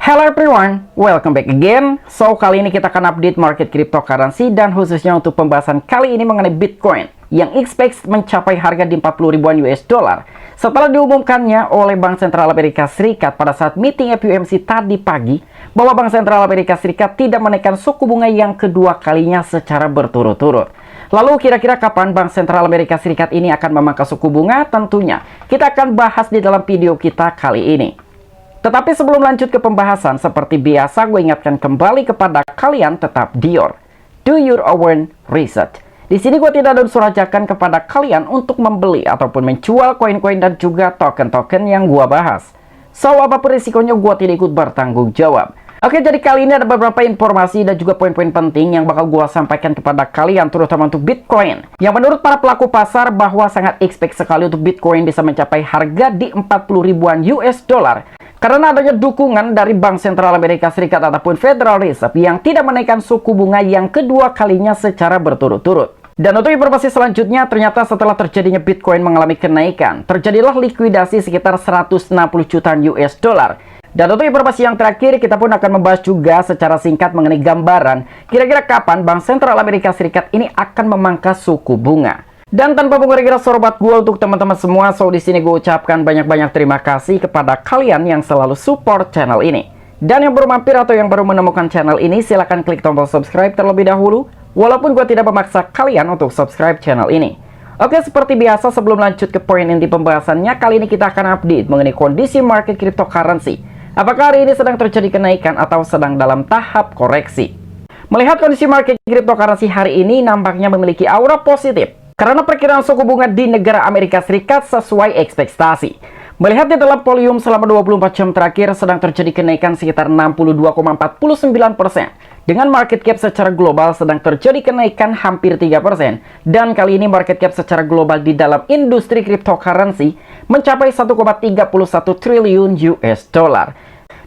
Hello everyone, welcome back again. So, kali ini kita akan update market cryptocurrency dan khususnya untuk pembahasan kali ini mengenai Bitcoin yang expect mencapai harga di 40 ribuan US dollar setelah diumumkannya oleh Bank Sentral Amerika Serikat pada saat meeting FOMC tadi pagi bahwa Bank Sentral Amerika Serikat tidak menaikkan suku bunga yang kedua kalinya secara berturut-turut. Lalu kira-kira kapan Bank Sentral Amerika Serikat ini akan memangkas suku bunga? Tentunya kita akan bahas di dalam video kita kali ini. Tetapi sebelum lanjut ke pembahasan, seperti biasa gue ingatkan kembali kepada kalian tetap do your own research. Di sini gue tidak ada unsur ajakan kepada kalian untuk membeli ataupun menjual koin-koin dan juga token-token yang gue bahas. So, apapun risikonya gue tidak ikut bertanggung jawab. Oke, jadi kali ini ada beberapa informasi dan juga poin-poin penting yang bakal gue sampaikan kepada kalian, terutama untuk Bitcoin. Yang menurut para pelaku pasar bahwa sangat expect sekali untuk Bitcoin bisa mencapai harga di 40 ribuan US dollar. Karena adanya dukungan dari Bank Sentral Amerika Serikat ataupun Federal Reserve yang tidak menaikkan suku bunga yang kedua kalinya secara berturut-turut. Dan untuk informasi selanjutnya, ternyata setelah terjadinya Bitcoin mengalami kenaikan, terjadilah likuidasi sekitar 160 jutaan US dollar. Dan untuk informasi yang terakhir, kita pun akan membahas juga secara singkat mengenai gambaran kira-kira kapan Bank Sentral Amerika Serikat ini akan memangkas suku bunga. Dan tanpa mengurangi sorbat gue untuk teman-teman semua, so di sini gue ucapkan banyak-banyak terima kasih kepada kalian yang selalu support channel ini. Dan yang baru mampir atau yang baru menemukan channel ini, silahkan klik tombol subscribe terlebih dahulu, walaupun gue tidak memaksa kalian untuk subscribe channel ini. Oke, seperti biasa sebelum lanjut ke poin inti pembahasannya, kali ini kita akan update mengenai kondisi market cryptocurrency. Apakah hari ini sedang terjadi kenaikan atau sedang dalam tahap koreksi? Melihat kondisi market cryptocurrency hari ini nampaknya memiliki aura positif, karena perkiraan suku bunga di negara Amerika Serikat sesuai ekspektasi. Melihat di dalam volume selama 24 jam terakhir sedang terjadi kenaikan sekitar 62,49%. Dengan market cap secara global sedang terjadi kenaikan hampir 3%. Dan kali ini market cap secara global di dalam industri cryptocurrency mencapai 1,31 triliun US dollar.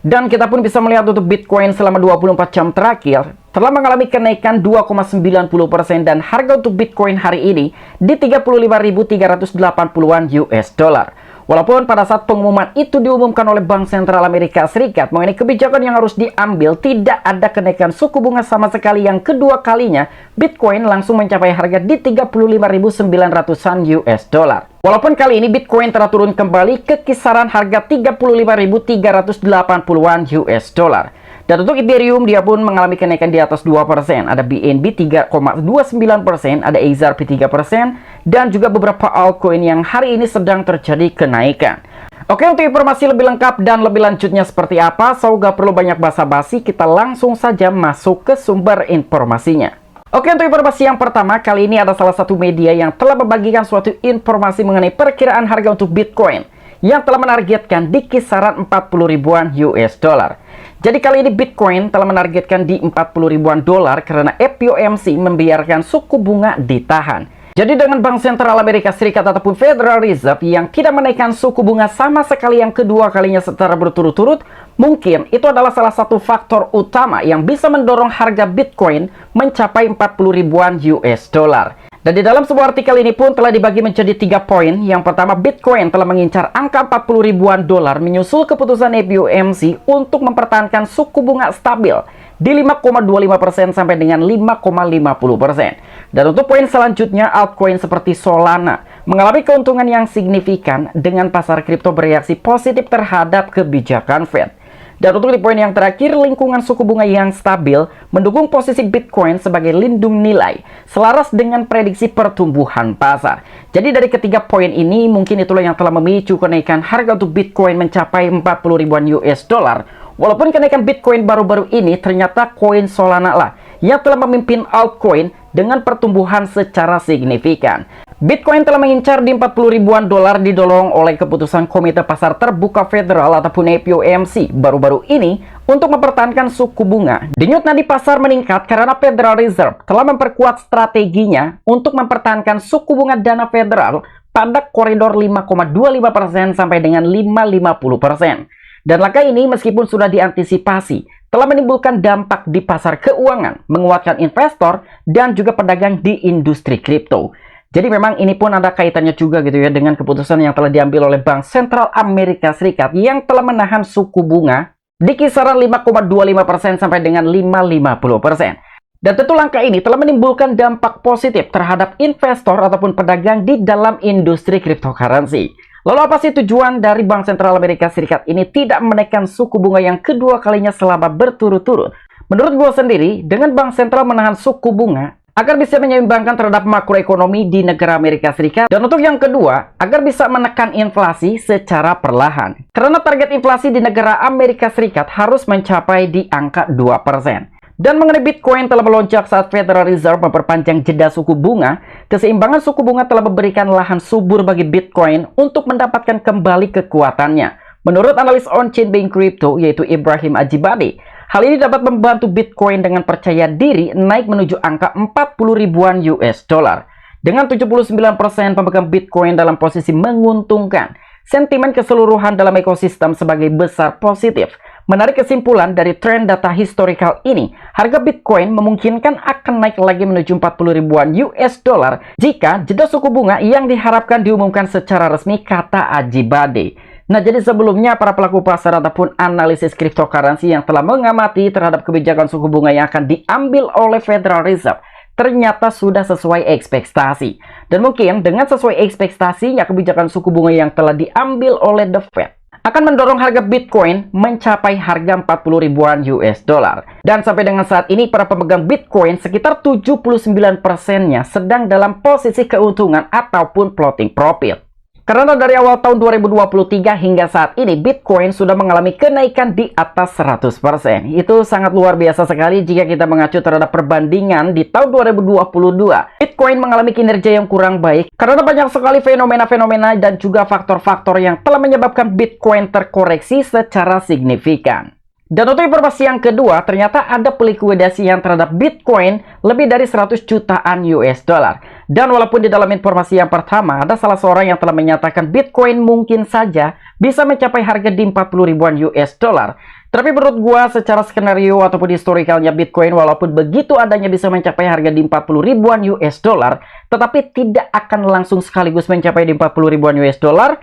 Dan kita pun bisa melihat untuk Bitcoin selama 24 jam terakhir telah mengalami kenaikan 2,90% dan harga untuk Bitcoin hari ini di 35.380-an US dollar. Walaupun pada saat pengumuman itu diumumkan oleh Bank Sentral Amerika Serikat mengenai kebijakan yang harus diambil, tidak ada kenaikan suku bunga sama sekali yang kedua kalinya, Bitcoin langsung mencapai harga di 35.900-an US dollar. Walaupun kali ini Bitcoin telah turun kembali ke kisaran harga 35.380-an US dollar. Dan untuk Ethereum dia pun mengalami kenaikan di atas 2%. Ada BNB 3,29%, ada XRP 3%, dan juga beberapa altcoin yang hari ini sedang terjadi kenaikan. Oke, untuk informasi lebih lengkap dan lebih lanjutnya seperti apa, so gak perlu banyak basa-basi, kita langsung saja masuk ke sumber informasinya. Oke, untuk informasi yang pertama, kali ini ada salah satu media yang telah membagikan suatu informasi mengenai perkiraan harga untuk Bitcoin yang telah menargetkan di kisaran 40 ribuan US dollar. Jadi kali ini Bitcoin telah menargetkan di 40 ribuan dolar karena FOMC membiarkan suku bunga ditahan. Jadi dengan Bank Sentral Amerika Serikat ataupun Federal Reserve yang tidak menaikkan suku bunga sama sekali yang kedua kalinya secara berturut-turut, mungkin itu adalah salah satu faktor utama yang bisa mendorong harga Bitcoin mencapai 40 ribuan US dollar. Dan di dalam sebuah artikel ini pun telah dibagi menjadi 3 poin. Yang pertama, Bitcoin telah mengincar angka 40 ribuan dolar menyusul keputusan FOMC untuk mempertahankan suku bunga stabil di 5,25% sampai dengan 5,50%. Dan untuk poin selanjutnya, altcoin seperti Solana mengalami keuntungan yang signifikan dengan pasar kripto bereaksi positif terhadap kebijakan Fed. Dan untuk di poin yang terakhir, lingkungan suku bunga yang stabil mendukung posisi Bitcoin sebagai lindung nilai selaras dengan prediksi pertumbuhan pasar. Jadi dari ketiga poin ini mungkin itulah yang telah memicu kenaikan harga untuk Bitcoin mencapai 40 ribuan US dollar. Walaupun kenaikan Bitcoin baru-baru ini ternyata koin Solana lah yang telah memimpin altcoin dengan pertumbuhan secara signifikan. Bitcoin telah mengincar di 40 ribuan dolar didorong oleh keputusan Komite Pasar Terbuka Federal ataupun FOMC baru-baru ini untuk mempertahankan suku bunga. Denyut nadi pasar meningkat karena Federal Reserve telah memperkuat strateginya untuk mempertahankan suku bunga dana federal pada koridor 5,25% sampai dengan 5,50%. Dan langkah ini meskipun sudah diantisipasi, telah menimbulkan dampak di pasar keuangan, menguatkan investor dan juga pedagang di industri kripto. Jadi memang ini pun ada kaitannya juga gitu ya dengan keputusan yang telah diambil oleh Bank Sentral Amerika Serikat yang telah menahan suku bunga di kisaran 5,25% sampai dengan 5,50%. Dan tentu langkah ini telah menimbulkan dampak positif terhadap investor ataupun pedagang di dalam industri cryptocurrency. Lalu apa sih tujuan dari Bank Sentral Amerika Serikat ini tidak menaikkan suku bunga yang kedua kalinya selama berturut-turut? Menurut gue sendiri, dengan Bank Sentral menahan suku bunga agar bisa menyeimbangkan terhadap makroekonomi di negara Amerika Serikat. Dan untuk yang kedua, agar bisa menekan inflasi secara perlahan. Karena target inflasi di negara Amerika Serikat harus mencapai di angka 2%. Dan mengenai Bitcoin telah melonjak saat Federal Reserve memperpanjang jeda suku bunga, keseimbangan suku bunga telah memberikan lahan subur bagi Bitcoin untuk mendapatkan kembali kekuatannya. Menurut analis on-chain bank crypto yaitu Ibrahim Ajibade, hal ini dapat membantu Bitcoin dengan percaya diri naik menuju angka 40 ribuan US dollar. Dengan 79% pemegang Bitcoin dalam posisi menguntungkan, sentimen keseluruhan dalam ekosistem sebagai besar positif. Menarik kesimpulan dari tren data historical ini, harga Bitcoin memungkinkan akan naik lagi menuju 40 ribuan US dollar jika jeda suku bunga yang diharapkan diumumkan secara resmi, kata Ajibade. Nah, jadi sebelumnya para pelaku pasar ataupun analisis cryptocurrency yang telah mengamati terhadap kebijakan suku bunga yang akan diambil oleh Federal Reserve ternyata sudah sesuai ekspektasi. Dan mungkin dengan sesuai ekspektasinya kebijakan suku bunga yang telah diambil oleh The Fed akan mendorong harga Bitcoin mencapai harga 40 ribuan US dollar. Dan sampai dengan saat ini para pemegang Bitcoin sekitar 79%-nya sedang dalam posisi keuntungan ataupun floating profit. Karena dari awal tahun 2023 hingga saat ini, Bitcoin sudah mengalami kenaikan di atas 100%. Itu sangat luar biasa sekali jika kita mengacu terhadap perbandingan di tahun 2022. Bitcoin mengalami kinerja yang kurang baik karena banyak sekali fenomena-fenomena dan juga faktor-faktor yang telah menyebabkan Bitcoin terkoreksi secara signifikan. Dan untuk informasi yang kedua, ternyata ada pelikuidasi yang terhadap Bitcoin lebih dari 100 jutaan US dollar. Dan walaupun di dalam informasi yang pertama, ada salah seorang yang telah menyatakan Bitcoin mungkin saja bisa mencapai harga di 40 ribuan US dollar. Tapi menurut gua secara skenario ataupun historikalnya Bitcoin walaupun begitu adanya bisa mencapai harga di 40 ribuan US dollar, tetapi tidak akan langsung sekaligus mencapai di 40 ribuan US dollar.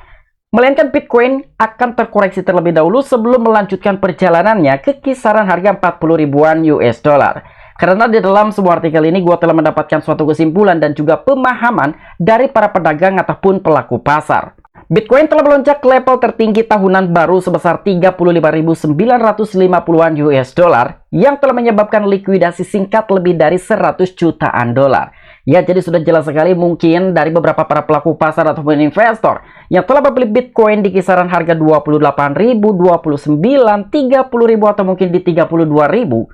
Melainkan Bitcoin akan terkoreksi terlebih dahulu sebelum melanjutkan perjalanannya ke kisaran harga 40 ribuan US dollar. Karena di dalam sebuah artikel ini gue telah mendapatkan suatu kesimpulan dan juga pemahaman dari para pedagang ataupun pelaku pasar. Bitcoin telah melonjak ke level tertinggi tahunan baru sebesar 35.950-an US dollar yang telah menyebabkan likuidasi singkat lebih dari 100 jutaan dolar. Ya, jadi sudah jelas sekali mungkin dari beberapa para pelaku pasar ataupun investor yang telah membeli Bitcoin di kisaran harga 28.000, 29, 30.000 atau mungkin di 32.000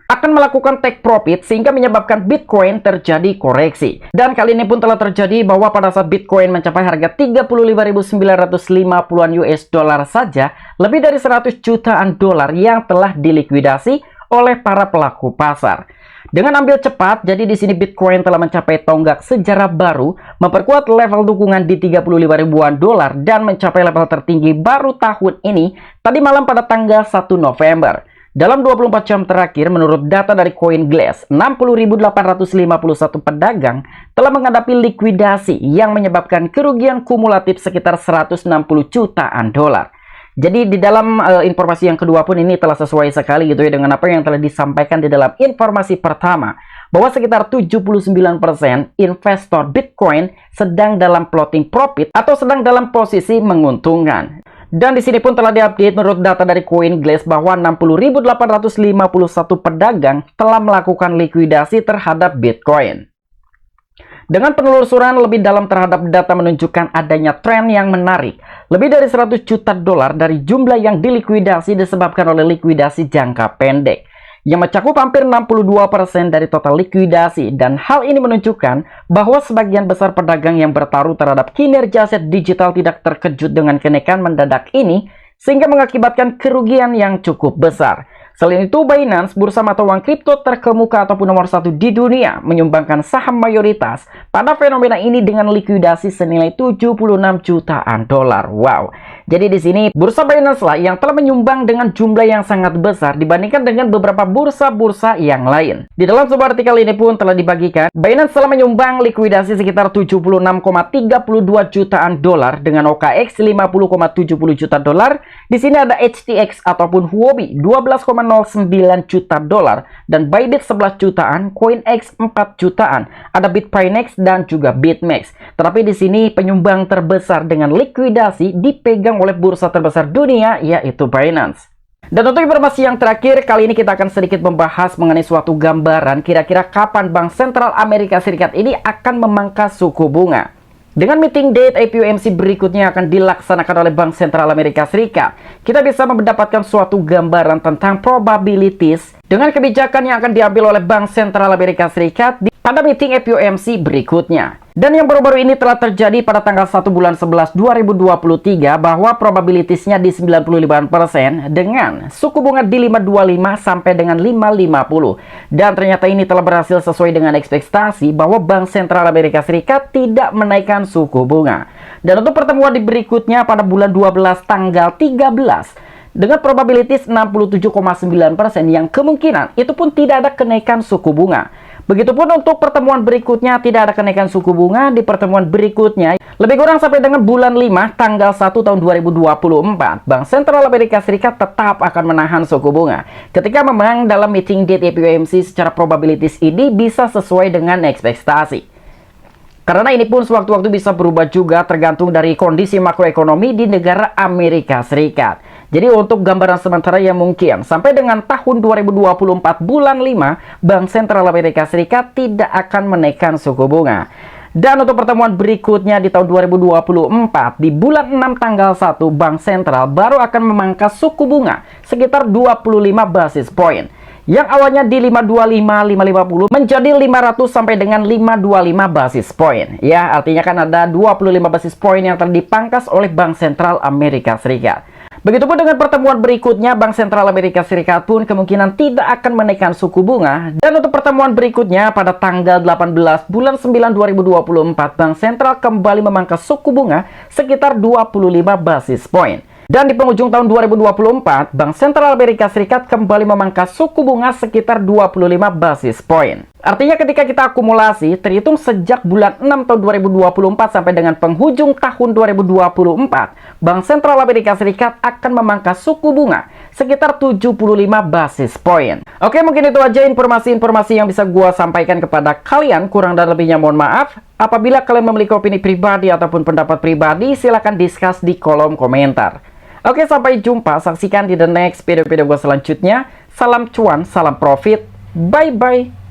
akan melakukan take profit sehingga menyebabkan Bitcoin terjadi koreksi. Dan kali ini pun telah terjadi bahwa pada saat Bitcoin mencapai harga 35.950-an US dollar saja, lebih dari 100 jutaan dolar yang telah dilikuidasi oleh para pelaku pasar. Dengan ambil cepat, jadi di sini Bitcoin telah mencapai tonggak sejarah baru, memperkuat level dukungan di 35 ribuan dolar dan mencapai level tertinggi baru tahun ini tadi malam pada tanggal 1 November. Dalam 24 jam terakhir, menurut data dari CoinGlass, 60.851 pedagang telah menghadapi likuidasi yang menyebabkan kerugian kumulatif sekitar 160 jutaan dolar. Jadi di dalam informasi yang kedua pun ini telah sesuai sekali gitu ya dengan apa yang telah disampaikan di dalam informasi pertama, bahwa sekitar 79% investor Bitcoin sedang dalam floating profit atau sedang dalam posisi menguntungkan. Dan di sini pun telah diupdate menurut data dari CoinGlass bahwa 60.851 pedagang telah melakukan likuidasi terhadap Bitcoin. Dengan penelusuran lebih dalam terhadap data menunjukkan adanya tren yang menarik. Lebih dari 100 juta dolar dari jumlah yang dilikuidasi disebabkan oleh likuidasi jangka pendek, yang mencakup hampir 62% dari total likuidasi. Dan hal ini menunjukkan bahwa sebagian besar pedagang yang bertaruh terhadap kinerja aset digital tidak terkejut dengan kenaikan mendadak ini, sehingga mengakibatkan kerugian yang cukup besar. Selain itu, Binance, bursa mata uang kripto terkemuka ataupun nomor satu di dunia, menyumbangkan saham mayoritas pada fenomena ini dengan likuidasi senilai 76 jutaan dolar. Wow, Jadi di sini bursa Binance lah yang telah menyumbang dengan jumlah yang sangat besar dibandingkan dengan beberapa bursa-bursa yang lain. Di dalam sebuah artikel ini pun telah dibagikan, Binance telah menyumbang likuidasi sekitar 76,32 jutaan dolar dengan OKX 50,70 juta dolar. Di sini ada HTX ataupun Huobi 12,09 juta dolar dan Bybit 11 jutaan, CoinEx 4 jutaan, ada Bitfinex dan juga BitMEX. Tetapi di sini penyumbang terbesar dengan likuidasi dipegang oleh bursa terbesar dunia, yaitu Binance. Dan untuk informasi yang terakhir, kali ini kita akan sedikit membahas mengenai suatu gambaran kira-kira kapan Bank Sentral Amerika Serikat ini akan memangkas suku bunga. Dengan meeting date FOMC berikutnya akan dilaksanakan oleh Bank Sentral Amerika Serikat, kita bisa mendapatkan suatu gambaran tentang probabilities dengan kebijakan yang akan diambil oleh Bank Sentral Amerika Serikat pada meeting FOMC berikutnya. Dan yang baru-baru ini telah terjadi pada tanggal 1 bulan 11 2023 bahwa probabilitasnya di 95% dengan suku bunga di 525 sampai dengan 550. Dan ternyata ini telah berhasil sesuai dengan ekspektasi bahwa Bank Sentral Amerika Serikat tidak menaikkan suku bunga. Dan untuk pertemuan di berikutnya pada bulan 12 tanggal 13 dengan probabilitas 67,9% yang kemungkinan itu pun tidak ada kenaikan suku bunga. Begitupun untuk pertemuan berikutnya tidak ada kenaikan suku bunga di pertemuan berikutnya. Lebih kurang sampai dengan bulan 5 tanggal 1 tahun 2024, Bank Sentral Amerika Serikat tetap akan menahan suku bunga. Ketika memang dalam meeting date FOMC secara probabilitas ini bisa sesuai dengan ekspektasi. Karena ini pun sewaktu-waktu bisa berubah juga tergantung dari kondisi makroekonomi di negara Amerika Serikat. Jadi untuk gambaran sementara yang mungkin sampai dengan tahun 2024 bulan 5, Bank Sentral Amerika Serikat tidak akan menaikkan suku bunga. Dan untuk pertemuan berikutnya di tahun 2024 di bulan 6 tanggal 1, Bank Sentral baru akan memangkas suku bunga sekitar 25 basis point. Yang awalnya di 525, 550 menjadi 500 sampai dengan 525 basis point. Ya, artinya kan ada 25 basis point yang telah dipangkas oleh Bank Sentral Amerika Serikat. Begitupun dengan pertemuan berikutnya, Bank Sentral Amerika Serikat pun kemungkinan tidak akan menaikkan suku bunga. Dan untuk pertemuan berikutnya pada tanggal 18 bulan 9 2024, Bank Sentral kembali memangkas suku bunga sekitar 25 basis point. Dan di penghujung tahun 2024, Bank Sentral Amerika Serikat kembali memangkas suku bunga sekitar 25 basis point. Artinya ketika kita akumulasi, terhitung sejak bulan 6 tahun 2024 sampai dengan penghujung tahun 2024, Bank Sentral Amerika Serikat akan memangkas suku bunga sekitar 75 basis point. Oke, mungkin itu aja informasi-informasi yang bisa gua sampaikan kepada kalian. Kurang dan lebihnya mohon maaf. Apabila kalian memiliki opini pribadi ataupun pendapat pribadi, silahkan discuss di kolom komentar. Oke, sampai jumpa. Saksikan di the next video-video gue selanjutnya. Salam cuan, salam profit. Bye-bye.